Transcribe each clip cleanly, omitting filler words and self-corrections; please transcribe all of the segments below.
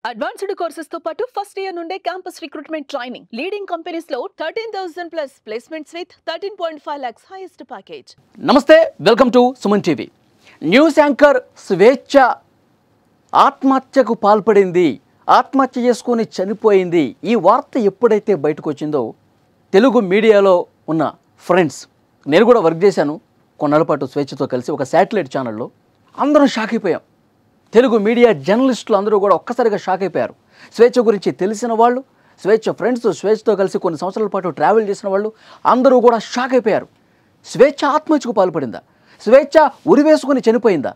Advanced courses తో పాటు first year నుండే campus recruitment training leading companies లో 13,000 plus placements with 13.5 lakhs highest package. నమస్తే, welcome to Suman TV. News anchor Swetcha ఆత్మహత్యకు పాల్పడింది, ఆత్మహత్య చేసుకొని చనిపోయింది. ఈ వార్త ఎప్పుడైతే బయటకు వచ్చిందో తెలుగు మీడియాలో ఉన్న ఫ్రెండ్స్, నేను కూడా వర్క్ చేశాను కొన్నాళ్ళ పాటు స్వేచ్ఛతో కలిసి ఒక శాటిలైట్ ఛానల్లో. అందరం షాక్ అయిపోయాం. తెలుగు మీడియా జర్నలిస్టులు అందరూ కూడా ఒక్కసారిగా షాక్ అయిపోయారు. స్వేచ్ఛ గురించి తెలిసిన వాళ్ళు, స్వేచ్ఛ ఫ్రెండ్స్, స్వేచ్ఛతో కలిసి కొన్ని సంవత్సరాల పాటు ట్రావెల్ చేసిన వాళ్ళు అందరూ కూడా షాక్ అయిపోయారు. స్వేచ్ఛ ఆత్మహత్యకు పాల్పడిందా? స్వేచ్ఛ ఉరివేసుకొని చనిపోయిందా?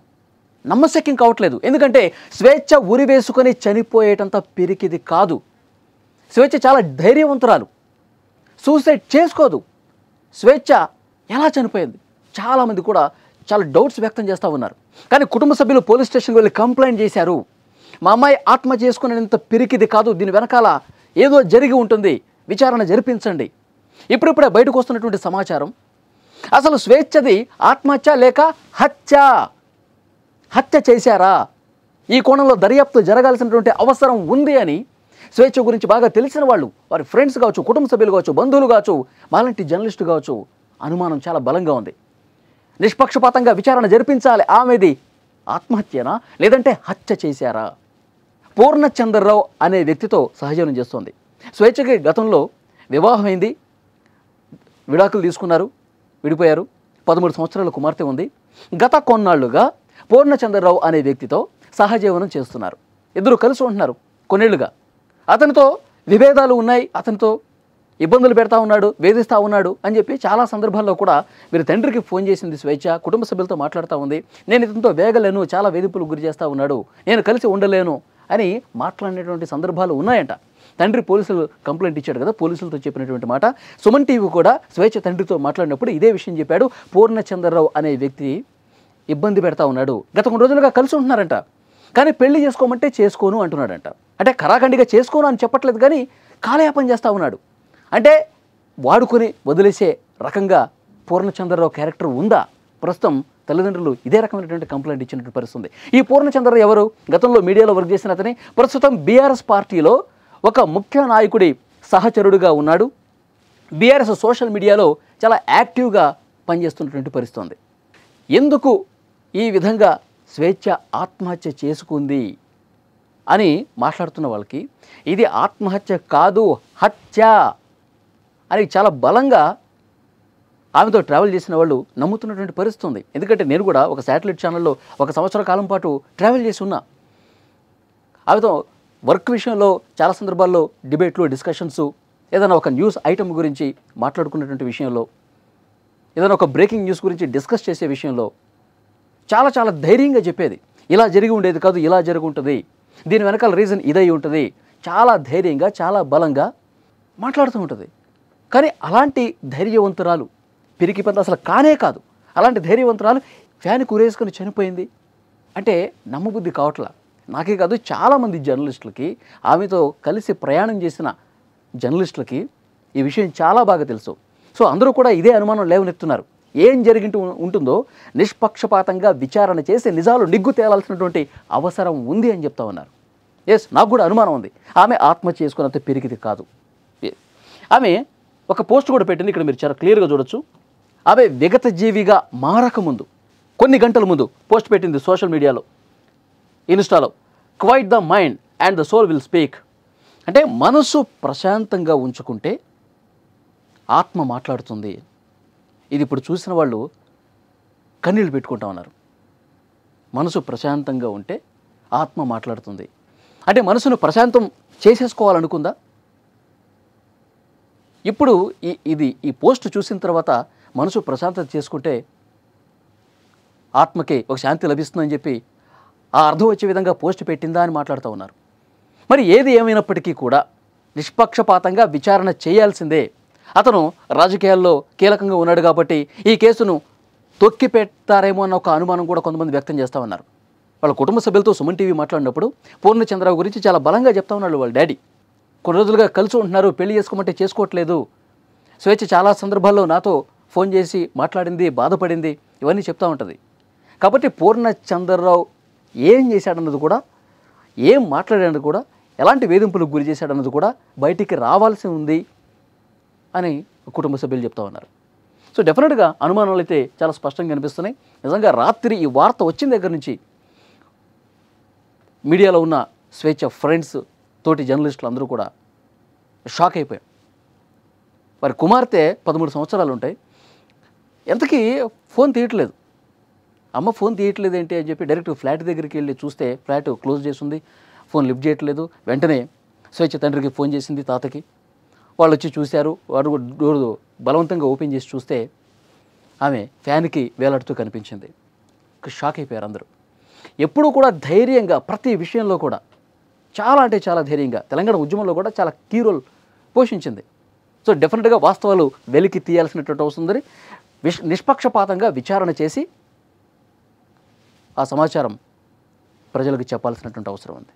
నమ్మశక్యం కావట్లేదు. ఎందుకంటే స్వేచ్ఛ ఉరివేసుకొని చనిపోయేటంత పిరికిది కాదు. స్వేచ్ఛ చాలా ధైర్యవంతురాలు, సూసైడ్ చేసుకోదు. స్వేచ్ఛ ఎలా చనిపోయింది? చాలామంది కూడా చాలా డౌట్స్ వ్యక్తం చేస్తూ ఉన్నారు. కానీ కుటుంబ సభ్యులు పోలీస్ స్టేషన్కి వెళ్ళి కంప్లైంట్ చేశారు. మా అమ్మాయి ఆత్మహత్య చేసుకునేంత పిరికిది కాదు, దీని వెనకాల ఏదో జరిగి ఉంటుంది, విచారణ జరిపించండి. ఇప్పుడిప్పుడే బయటకు వస్తున్నటువంటి సమాచారం, అసలు స్వేచ్ఛది ఆత్మహత్య లేక హత్య చేశారా? ఈ కోణంలో దర్యాప్తు జరగాల్సినటువంటి అవసరం ఉంది అని స్వేచ్ఛ గురించి బాగా తెలిసిన వాళ్ళు, వారి ఫ్రెండ్స్ కావచ్చు, కుటుంబ సభ్యులు కావచ్చు, బంధువులు కావచ్చు, మాలాంటి జర్నలిస్టు కావచ్చు, అనుమానం చాలా బలంగా ఉంది. నిష్పక్షపాతంగా విచారణ జరిపించాలి. ఆమెది ఆత్మహత్యనా లేదంటే హత్య చేశారా? పూర్ణచంద్రరావు అనే వ్యక్తితో సహజీవనం చేస్తోంది. స్వేచ్ఛకి గతంలో వివాహమైంది, విడాకులు తీసుకున్నారు, విడిపోయారు. 13 సంవత్సరాల కుమార్తె ఉంది. గత కొన్నాళ్లుగా పూర్ణచంద్రరావు అనే వ్యక్తితో సహజీవనం చేస్తున్నారు. ఇద్దరు కలిసి ఉంటున్నారు కొన్నేళ్లుగా. అతనితో విభేదాలు ఉన్నాయి, అతనితో ఇబ్బందులు పెడతా ఉన్నాడు, వేధిస్తూ ఉన్నాడు అని చెప్పి చాలా సందర్భాల్లో కూడా వీరి తండ్రికి ఫోన్ చేసింది స్వేచ్ఛ. కుటుంబ సభ్యులతో మాట్లాడుతూ ఉంది. నేను ఇతనితో వేగలేను, చాలా వేధింపులకు గురి చేస్తూ ఉన్నాడు, నేను కలిసి ఉండలేను అని మాట్లాడినటువంటి సందర్భాలు ఉన్నాయంట. తండ్రి పోలీసులు కంప్లైంట్ ఇచ్చాడు కదా, పోలీసులతో చెప్పినటువంటి మాట. సుమన్ టీవీ కూడా స్వేచ్ఛ తండ్రితో మాట్లాడినప్పుడు ఇదే విషయం చెప్పాడు. పూర్ణచంద్రరావు అనే వ్యక్తి ఇబ్బంది పెడతా ఉన్నాడు, గత కొన్ని రోజులుగా కలిసి ఉంటున్నారంట, కానీ పెళ్లి చేసుకోమంటే చేసుకోను అంటున్నాడంట. అంటే ఖరాఖండిగా చేసుకోను అని చెప్పట్లేదు, కానీ కాలయాపన చేస్తూ ఉన్నాడు. అంటే వాడుకొని వదిలేసే రకంగా పూర్ణచంద్రరావు క్యారెక్టర్ ఉందా? ప్రస్తుతం తల్లిదండ్రులు ఇదే రకమైనటువంటి కంప్లైంట్ ఇచ్చినటువంటి పరిస్థితుంది. ఈ పూర్ణచంద్రరావు ఎవరు? గతంలో మీడియాలో వర్క్ చేసిన అతని, ప్రస్తుతం బీఆర్ఎస్ పార్టీలో ఒక ముఖ్య నాయకుడి సహచరుడుగా ఉన్నాడు. బీఆర్ఎస్ సోషల్ మీడియాలో చాలా యాక్టివ్గా పనిచేస్తున్నటువంటి పరిస్థితి ఉంది. ఎందుకు ఈ విధంగా స్వేచ్ఛ ఆత్మహత్య చేసుకుంది అని మాట్లాడుతున్న వాళ్ళకి ఇది ఆత్మహత్య కాదు, హత్య అని చాలా బలంగా ఆమెతో ట్రావెల్ చేసిన వాళ్ళు నమ్ముతున్నటువంటి పరిస్థితి ఉంది. ఎందుకంటే నేను కూడా ఒక శాటిలైట్ ఛానల్లో 1 సంవత్సర కాలం పాటు ట్రావెల్ చేసి ఉన్నా. ఆమెతో వర్క్ విషయంలో చాలా సందర్భాల్లో డిబేట్లు, డిస్కషన్స్, ఏదైనా ఒక న్యూస్ ఐటమ్ గురించి మాట్లాడుకున్నటువంటి విషయంలో, ఏదైనా ఒక బ్రేకింగ్ న్యూస్ గురించి డిస్కస్ చేసే విషయంలో చాలా చాలా ధైర్యంగా చెప్పేది. ఇలా జరిగి ఉండేది కాదు, ఇలా జరిగి ఉంటుంది, దీని వెనకాల రీజన్ ఇదై ఉంటుంది, చాలా ధైర్యంగా, చాలా బలంగా మాట్లాడుతూ ఉంటుంది. కానీ అలాంటి ధైర్యవంతురాలు, పిరికి పంత అసలు కానే కాదు, అలాంటి ధైర్యవంతురాలు ఫ్యాన్ కురేసుకొని చనిపోయింది అంటే నమ్మబుద్ధి కావట్లా. నాకే కాదు, చాలామంది జర్నలిస్టులకి, ఆమెతో కలిసి ప్రయాణం చేసిన జర్నలిస్టులకి ఈ విషయం చాలా బాగా తెలుసు. సో అందరూ కూడా ఇదే అనుమానం లేవనెత్తున్నారు. ఏం జరిగింటూ ఉంటుందో నిష్పక్షపాతంగా విచారణ చేసి నిజాలు నిగ్గు తేలాల్సినటువంటి అవసరం ఉంది అని చెప్తా ఉన్నారు. ఎస్, నాకు కూడా అనుమానం ఉంది, ఆమె ఆత్మహత్య చేసుకున్నంత పిరికిది కాదు. ఆమె ఒక పోస్ట్ కూడా పెట్టింది, ఇక్కడ మీరు చాలా క్లియర్గా చూడొచ్చు. ఆమె విగత జీవిగా మారకముందు కొన్ని గంటల ముందు పోస్ట్ పెట్టింది సోషల్ మీడియాలో, ఇన్స్టాలో. Quiet the mind and the soul will speak. అంటే మనసు ప్రశాంతంగా ఉంచుకుంటే ఆత్మ మాట్లాడుతుంది. ఇది ఇప్పుడు చూసిన వాళ్ళు కన్నీళ్ళు పెట్టుకుంటా ఉన్నారు. మనసు ప్రశాంతంగా ఉంటే ఆత్మ మాట్లాడుతుంది అంటే మనసును ప్రశాంతం చేసేసుకోవాలనుకుందా? ఇప్పుడు ఈ పోస్ట్ చూసిన తర్వాత మనసు ప్రశాంతత చేసుకుంటే ఆత్మకి ఒక శాంతి లభిస్తుందని చెప్పి ఆ అర్థం వచ్చే విధంగా పోస్ట్ పెట్టిందా అని మాట్లాడుతూ ఉన్నారు. మరి ఏది ఏమైనప్పటికీ కూడా నిష్పక్షపాతంగా విచారణ చేయాల్సిందే. అతను రాజకీయాల్లో కీలకంగా ఉన్నాడు కాబట్టి ఈ కేసును తొక్కి పెడతారేమో అన్న ఒక అనుమానం కూడా కొంతమంది వ్యక్తం చేస్తూ ఉన్నారు. వాళ్ళ కుటుంబ సభ్యులతో సుమన్ టీవీ మాట్లాడినప్పుడు పూర్ణచంద్రరావు గురించి చాలా బలంగా చెప్తా ఉన్నాడు వాళ్ళ డాడీ. కొన్ని రోజులుగా కలిసి ఉంటున్నారు, పెళ్లి చేసుకోమంటే చేసుకోవట్లేదు, స్వేచ్ఛ చాలా సందర్భాల్లో నాతో ఫోన్ చేసి మాట్లాడింది, బాధపడింది, ఇవన్నీ చెప్తూ ఉంటుంది. కాబట్టి పూర్ణచంద్రరావు ఏం చేశాడన్నది కూడా, ఏం మాట్లాడాడన్నది కూడా ఎలాంటి వేధింపులకు గురి చేశాడన్నది కూడా బయటికి రావాల్సి ఉంది అని కుటుంబ సభ్యులు చెప్తా ఉన్నారు. సో డెఫినెట్గా అనుమానాలు అయితే చాలా స్పష్టంగా కనిపిస్తున్నాయి. నిజంగా రాత్రి ఈ వార్త వచ్చిన దగ్గర నుంచి మీడియాలో ఉన్న స్వేచ్ఛ ఫ్రెండ్స్ తోటి జర్నలిస్టులు అందరూ కూడా షాక్ అయిపోయారు. వారి కుమార్తె 13 సంవత్సరాలు ఉంటాయి. ఎంతకీ ఫోన్ తీయట్లేదు. అమ్మ ఫోన్ తీయట్లేదు ఏంటి అని చెప్పి డైరెక్ట్ ఫ్లాట్ దగ్గరికి వెళ్ళి చూస్తే ఫ్లాట్ క్లోజ్ చేసి ఉంది, ఫోన్ లిఫ్ట్ చేయట్లేదు. వెంటనే స్వేచ్ఛ తండ్రికి ఫోన్ చేసింది, తాతకి. వాళ్ళు వచ్చి చూశారు. వాడు డోర్ బలవంతంగా ఓపెన్ చేసి చూస్తే ఆమె ఫ్యాన్కి వేలాడుతూ కనిపించింది. షాక్ అయిపోయారు అందరూ. ఎప్పుడూ కూడా ధైర్యంగా ప్రతి విషయంలో కూడా చాలా అంటే చాలా ధైర్యంగా తెలంగాణ ఉద్యమంలో కూడా చాలా కీ రోల్ పోషించింది. సో డెఫినెట్గా వాస్తవాలు వెలికి తీయాల్సినటువంటి అవసరం ఉంది. నిష్పక్షపాతంగా విచారణ చేసి ఆ సమాచారం ప్రజలకు చెప్పాల్సినటువంటి అవసరం ఉంది.